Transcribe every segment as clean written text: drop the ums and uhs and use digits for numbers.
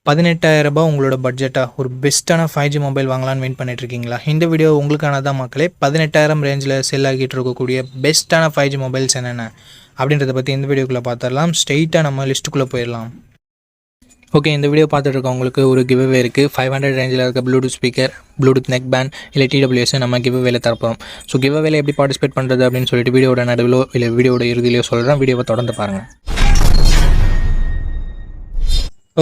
ரூ. 18,000 உங்களோட பட்ஜெட்டா ஒரு பெஸ்ட்டான 5G மொபைல் வாங்கலான்னு வெயிட் பண்ணிட்டு இருக்கீங்களா? இந்த வீடியோ உங்களுக்கானதான் மக்களே. 18,000 ரேஞ்சில் செல் ஆகிட்டு இருக்கக்கூடிய பெஸ்ட்டான 5G மொபைல்ஸ் என்னென்ன அப்படின்றத பற்றி இந்த வீடியோக்குள்ளே பார்த்துடலாம். ஸ்ட்ரெயிட்டாக நம்ம லிஸ்ட்டுக்குள்ளே போயிடலாம். ஓகே, இந்த வீடியோ பார்த்துட்டு இருக்கவங்களுக்கு ஒரு கிவ்அவே இருக்குது. 500 ரேஞ்சில் இருக்க Bluetooth speaker, Bluetooth neck band இல்லை TWS நம்ம கிவ்அவேல தரப்போம். ஸோ கிவ்அவேல எப்படி பார்ட்டிசிபேட் பண்ணுறது அப்படின்னு சொல்லிட்டு வீடியோட நடுவிலோ இல்லை வீடியோட இறுதியிலையோ சொல்கிறேன். வீடியோவை தொடர்ந்து பாருங்கள்.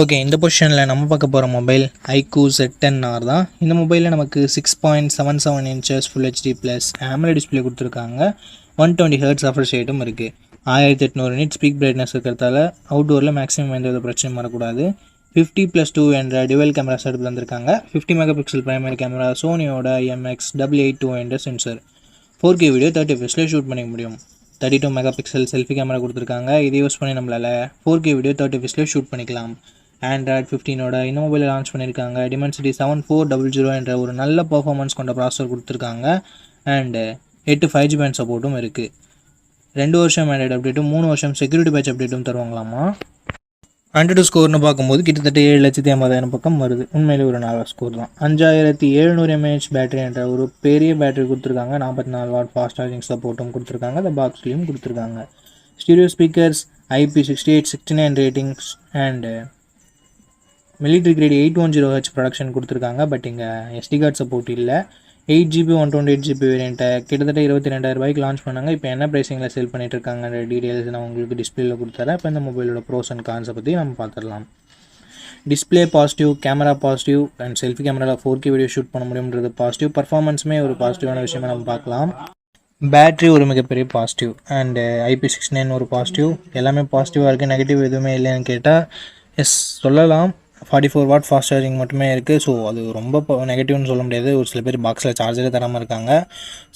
ஓகே, இந்த பொசிஷனில் நம்ம பார்க்க போகிற மொபைல் iQOO Z10R தான். இந்த மொபைலில் நமக்கு 6.77 inches Full HD + AMOLED display கொடுத்துருக்காங்க. 120 Hz ரெஃப்ரெஷ் ரேட்டும் இருக்குது. 1800 nits ஸ்பீக் பிரைட்னஸ் இருக்கிறதால அவுட்டோரில் மேக்ஸிமம் எந்த வித பிரச்சனையும் வரக்கூடாது. 50+2 என்ற டுவெல் கேமரா செட்டப் தந்திருக்காங்க. 50 மெகாபிக்சல் பிரைமரி கேமரா, சோனியோட IMX882 என்ற sensor, 4K video 30 fps shoot பண்ணிக்க முடியும். 32 மெகாபிக்சல் செல்ஃபி கேமரா கொடுத்துருக்காங்க. இதை யூஸ் பண்ணி நம்மளால் 4K வீடியோ 30 fps ஷூட் பண்ணிக்கலாம். Android 15ஓட இந்த மொபைலை லான்ச் பண்ணியிருக்காங்க. Dimensity 7400 என்ற ஒரு நல்ல பர்ஃபார்மன்ஸ் கொண்ட ப்ராசஸர் கொடுத்துருக்காங்க. அண்டு 8 5G பேண்ட் சப்போர்ட்டும் இருக்குது. 2 வருஷம் ஆண்ட்ராய்டு அப்டேட்டும் 3 வருஷம் செக்யூரிட்டி பேட்ச் அப்டேட்டும் தருவாங்களாமா. ஆண்ட்ராய்டு ஸ்கோர்னு பார்க்கும்போது கிட்டத்தட்ட 7,80,000 பக்கம் வருது. உண்மையிலே ஒரு நல்ல ஸ்கோர் தான். 5700 mAh பேட்டரி என்ற ஒரு பெரிய பேட்டரி கொடுத்துருக்காங்க. 44 வாட் ஃபாஸ்ட் சார்ஜிங் சப்போர்ட்டும் கொடுத்துருக்காங்க. இந்த பாக்ஸ்லேயும் கொடுத்துருக்காங்க. Stereo speakers, IP68-69 ratings and military great 810Hz production கொடுத்துருக்காங்க. பட் இங்கே SD கார்டு சப்போர்ட் இல்லை. 8GB 128GB வேரியண்ட்டை கிட்டத்தட்ட 22,000 லான்ச் பண்ணாங்க. இப்போ என்ன ப்ரைஸிங்கில் செல் பண்ணிட்டு இருக்காங்கன்ற டீட்டெயில்ஸ் நான் உங்களுக்கு டிஸ்பிளேல கொடுத்துறேன். இப்போ இந்த மொபைலோட ப்ரோஸ் அண்ட் கான்ஸை பற்றி நம்ம பார்த்துடலாம். Display positive, camera positive and selfie கேமராவில் 4K வீடியோ ஷூட் பண்ண முடியும்ன்றது பாசிட்டிவ். பர்ஃபார்மன்ஸுமே ஒரு பாசிட்டிவான விஷயமா நம்ம பார்க்கலாம். பேட்ரி ஒரு மிகப்பெரிய பாசிட்டிவ் அண்டு IP69 ஒரு பாசிட்டிவ். எல்லாமே பாசிட்டிவாக இருக்குது. நெகட்டிவ் எதுவுமே இல்லைன்னு கேட்டால் எஸ் சொல்லலாம். 44 வாட் ஃபாஸ்ட் சார்ஜிங் மட்டுமே இருக்குது. ஸோ அது ரொம்ப நெகட்டிவ்னு சொல்ல முடியாது. ஒரு சில பேர் பாக்ஸில் சார்ஜரே தராமல் இருக்காங்க.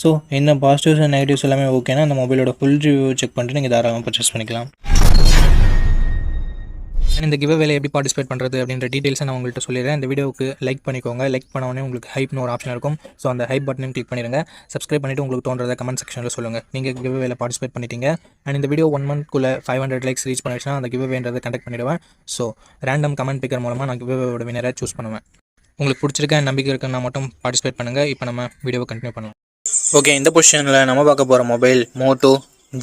ஸோ இந்த பாசிட்டிவ்ஸ் அண்ட் நெகட்டிவ்ஸ் எல்லாமே ஓகேனா அந்த மொபைலோட ஃபுல் ரிவ்யூ செக் பண்ணிட்டு நீங்கள் தாராளமாக பர்ச்சேஸ் பண்ணிக்கலாம். இந்த கிவ்அவேல எப்படி பார்ட்டிசிபேட் பண்ணுறது அப்படின்ற டீட்டெயில்ஸை நான் உங்கள்கிட்ட சொல்லிடுறேன். இந்த வீடியோவுக்கு லைக் பண்ணிக்கோங்க. லைக் பண்ண உடனே உங்களுக்கு ஹைப்னு ஒரு ஆப்ஷன் இருக்கும். ஸோ அந்த ஹைப் பட்டனையும் கிளிக் பண்ணிடுங்க. சப்ஸ்கிரைப் பண்ணிவிட்டு உங்களுக்கு தோன்றதை கமெண்ட் செக்ஷனில் சொல்லுங்கள். நீங்கள் கிவ்அவேல பார்ட்டிசிபேட் பண்ணிட்டீங்க. அண்ட் இந்த வீடியோ 1 monthக்குள்ளே 500 லைக்ஸ் ரீச் பண்ணிடுச்சுன்னா அந்த கிவ்அவேன்றதை கண்டக்ட் பண்ணிவிடுவேன். ஸோ ரேண்டம் கமெண்ட் பிக்கர் மூலமாக நான் கிவ்அவேவோட வினரை சூஸ் பண்ணுவேன். உங்களுக்கு பிடிச்சிருக்க நம்பிக்கை இருக்குன்னா மட்டும் பார்ட்டிசிபேட் பண்ணுங்கள். இப்போ நம்ம வீடியோவை கண்டினியூ பண்ணலாம். ஓகே, இந்த பொசிஷனில் நம்ம பார்க்க போகிற மொபைல் மோட்டோ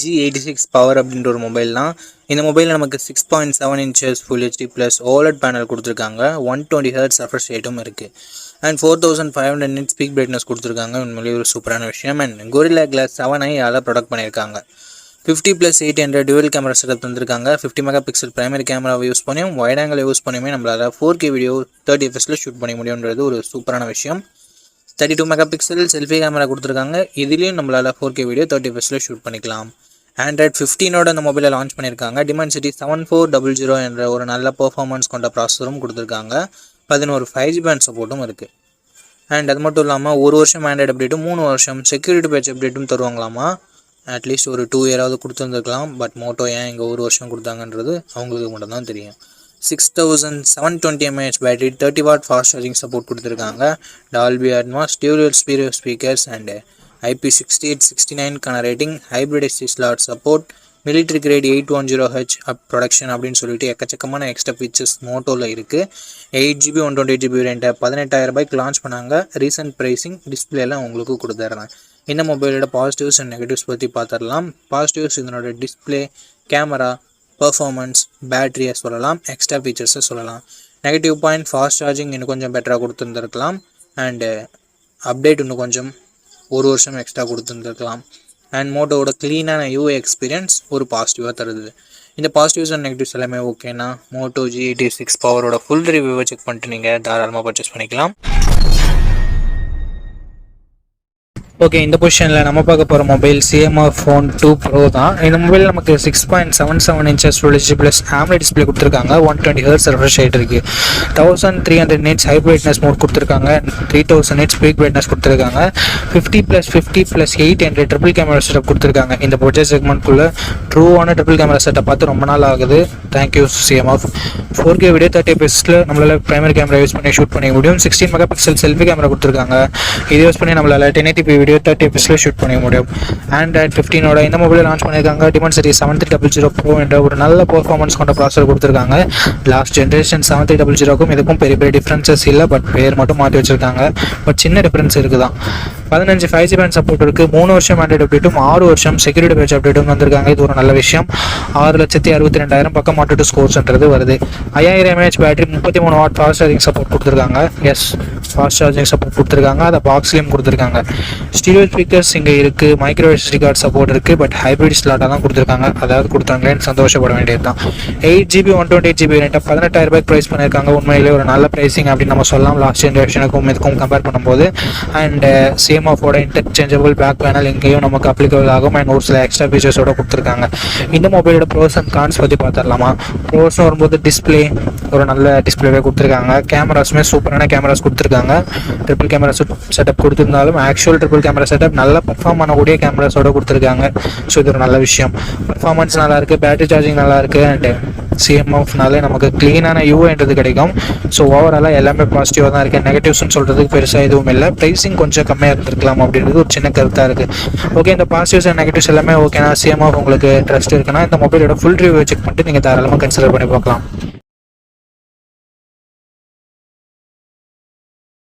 G86 பவர் அப்படின்ற ஒரு மொபைல் தான். இந்த மொபைலில் நமக்கு 6.7 inches Full HD + OLED panel கொடுத்துருக்காங்க. 120 Hz ரெஃப்ரெஷ் ரேட்டும் இருக்குது. அண்ட் 4500 nits ஸ்பீக் பிரைட்னஸ் கொடுத்துருக்காங்க. உண்மையிலேயே ஒரு சூப்பரான விஷயம். And Gorilla Glass 7i product பண்ணியிருக்காங்க. 50+8 என்ற டுவெல் கேமரா செட்டப் தந்திருக்காங்க. 50 மெகாபிக்சல் பிரைமரி கேமராவை யூஸ் பண்ணியும் வைட் ஆங்கிள் யூஸ் பண்ணியுமே நம்மளால் 4K வீடியோ 30 fps ஷூட் பண்ண முடியுன்றது ஒரு சூப்பரான விஷயம். 32 மெகாபிக்சல் செல்ஃபி கேமரா கொடுத்துருக்காங்க. இதுலேயும் நம்மளால் 4K வீடியோ 30 fps ஷூட் பண்ணிக்கலாம். Android 15ஓட அந்த மொபைலை லான்ச் பண்ணியிருக்காங்க. Dimensity 7400 என்ற ஒரு நல்ல பர்ஃபார்மன்ஸ் கொண்ட ப்ராசஸரும் கொடுத்துருக்காங்க. 11 5G பேண்ட் சப்போர்ட்டும் இருக்குது. அண்ட் அது மட்டும் இல்லாமல் 1 வருஷம் ஆண்ட்ராய்டு அப்டேட்டும் 3 வருஷம் செக்யூரிட்டி பேட்ச் அப்டேட்டும் தருவாங்களாமா. அட்லீஸ்ட் ஒரு 2 இயராவது கொடுத்துருந்துருக்கலாம். பட் மோட்டோ ஏன் இங்கே 1 வருஷம் கொடுத்தாங்கன்றது அவங்களுக்கு மட்டும் தான் தெரியும். 6720 mAh battery, 30 watt fast charging support கொடுத்துருக்காங்க. Dolby Atmos, dual stereo speakers and IP68-69 rating, hybrid SD slot support, military great 810H production அப்படின்னு சொல்லிட்டு எக்கச்சக்கமான எக்ஸ்ட்ரா ஃபீச்சர்ஸ் மோட்டோவில் இருக்குது. 8GB 128GB வேரியண்ட்டை 18,000 லான்ச் பண்ணாங்க. ரீசன்ட் ப்ரைஸிங் டிஸ்பிளேலாம் உங்களுக்கு கொடுத்துட்றேன். இந்த மொபைலோட பாசிட்டிவ்ஸ் அண்ட் நெகட்டிவ்ஸ் பற்றி பார்த்துடலாம். பாசிட்டிவ்ஸ் இதனோட டிஸ்பிளே, கேமரா, பர்ஃபார்மன்ஸ், பேட்டரியை சொல்லலாம். எக்ஸ்ட்ரா ஃபீச்சர்ஸை சொல்லலாம். நெகட்டிவ் பாயிண்ட், ஃபாஸ்ட் சார்ஜிங் இன்னும் கொஞ்சம் பெட்டராக கொடுத்துருந்துருக்கலாம். அண்டு அப்டேட் இன்னும் கொஞ்சம் 1 வருஷம் எக்ஸ்ட்ரா கொடுத்துருந்துருக்கலாம். அண்ட் மோட்டோவோட க்ளீனான UI எக்ஸ்பீரியன்ஸ் ஒரு பாசிட்டிவாக தருது. இந்த பாசிட்டிவ்ஸ் அண்ட் நெகட்டிவ்ஸ் எல்லாமே ஓகேனா மோட்டோ G86 பவரோட ஃபுல் ரிவ்யூவை செக் பண்ணிட்டு நீங்கள் தாராளமாக பர்ச்சேஸ் பண்ணிக்கலாம். ஓகே, இந்த பொசிஷனில் நம்ம பார்க்க போகிற மொபைல் CMR Phone 2 Pro தான். இந்த மொபைல் நமக்கு 6.77 inches Full HD + AMOLED display கொடுத்துருக்காங்க. 120 Hz ரெஃப்ரெஷ் ரேட் இருக்குது. 1300 nits ஹை பிரைட்னஸ் மோட் கொடுத்துருக்காங்க. 3000 nits ஸ்பீக் பிரைட்னஸ் கொடுத்துருக்காங்க. 50+50+8 என்ற ட்ரிபிள் கேமரா செட்டப் கொடுத்துருக்காங்க. இந்த பட்ஜெட் செக்மெண்ட்குள்ளே ட்ரூவான ட்ரிபிள் கேமரா செட்டப் பார்த்து ரொம்ப நாள் ஆகுது. Thank you CMR. 4K video 30 fps நம்மளால் பிரைமரி கேமரா யூஸ் பண்ணி ஷூட் பண்ணிக்க முடியும். 16 மெகாபிக்சல் செல்ஃபி கேமரா கொடுத்துருக்காங்க. இதை யூஸ் பண்ணி நம்மளால் 1080p video video 30 fps shoot பண்ணிக்க முடியும். Android 15 இந்த மொபைலை லான்ச் பண்ணியிருக்காங்க. Dimensity Series 7300 Pro என்ற ஒரு நல்ல பெர்ஃபார்மன்ஸ் கொண்ட ப்ராசஸர் கொடுத்துருக்காங்க. லாஸ்ட் ஜென்ரேஷன் 7300க்கும் இதுக்கும் பெரிய பெரிய டிஃப்ரென்சஸ் இல்லை, பட் பேர் மட்டும் மாற்றி வச்சிருக்காங்க. பட் சின்ன டிஃப்ரென்ஸ் இருக்குதான். 15 5G பேண்ட் சப்போர்ட் இருக்குது. 3 வருஷம் ஆண்ட்ராய்டு அப்டேட்டும் 6 வருஷம் செக்யூரிட்டி பேட்ச் அப்டேட்டும் வந்திருக்காங்க. இது ஒரு நல்ல விஷயம். 6,62,000 பக்கம் மாட்டு ஸ்கோர்ஸ்ன்றது வருது. 5000 mAh battery, 33 watt fast charging support கொடுத்துருக்காங்க. எஸ், ஃபாஸ்ட் சார்ஜிங் சப்போர்ட் கொடுத்துருக்காங்க. அதை பாக்ஸ்லேயும் கொடுத்துருக்காங்க. ஸ்டீரியோ ஸ்பீக்கர்ஸ் இங்கே இருக்குது. மைக்ரோ SD கார்டு சப்போர்ட் இருக்குது. பட் ஹைப்ரிட் ஸ்லாட்டாக தான் கொடுத்துருக்காங்க. அதாவது கொடுத்தாங்களேன்னு சந்தோஷப்பட வேண்டியது தான். 8GB 128GB ரேட்டாக 18,000 ப்ரைஸ் பண்ணியிருக்காங்க. உண்மையிலே ஒரு நல்ல ப்ரைஸிங் அப்படின்னு நம்ம சொல்லலாம் லாஸ்ட் ஜென்ரேஷனுக்கும் இதுக்கும் கம்பேர் பண்ணும்போது. அண்ட் சேம் ஆஃபோட இன்டர்சேஞ்சபிள் பேக் பேனல் இங்கேயும் நமக்கு அப்ளிகபிள் ஆகும். அண்ட் ஒரு சில எக்ஸ்ட்ரா ஃபீச்சர்ஸோட கொடுத்துருக்காங்க. இந்த மொபைலோட ப்ரோஸ் அண்ட் கான்ஸ் பற்றி பார்த்துடலாமா? ப்ரோஸ்னு வரும்போது டிஸ்பிளே ஒரு நல்ல டிஸ்பிளேவே கொடுத்துருக்காங்க. கேமராஸுமே சூப்பரான கேமராஸ் கொடுத்துருக்காங்க. ட்ரிபிள் கேமரா செட்டப் கொடுத்துருந்தாலும் ஆக்சுவல் ட்ரிபிள் கேமரா செட்டப் நல்லா பர்ஃபார்ம் பண்ணக்கூடிய கேமராஸோட கொடுத்துருக்காங்க. ஸோ இது ஒரு நல்ல விஷயம். பர்ஃபார்மன்ஸ் நல்லாயிருக்கு, பேட்டரி சார்ஜிங் நல்லாயிருக்கு. அண்ட் CMOFனாலே நமக்கு க்ளீனான யூஐன்றது கிடைக்கும். ஸோ ஓவராலாக எல்லாமே பாசிட்டிவாக தான் இருக்குது. நெகட்டிவ்ஸ்னு சொல்கிறதுக்கு பெருசாக எதுவும் இல்லை. ப்ரைஸிங் கொஞ்சம் கம்மியாக இருந்திருக்கலாம் அப்படின்றது ஒரு சின்ன கருத்தாக இருக்குது. ஓகே, இந்த பாசிட்டிவ்ஸ் அண்ட் நெகட்டிவ்ஸ் எல்லாமே ஓகேனா CMOF உங்களுக்கு ட்ரஸ்ட் இருக்குன்னா இந்த மொபைலோட ஃபுல் ரிவ்யூ செக் பண்ணிட்டு நீங்கள் தாராளமாக கன்சிடர் பண்ணி பார்க்கலாம்.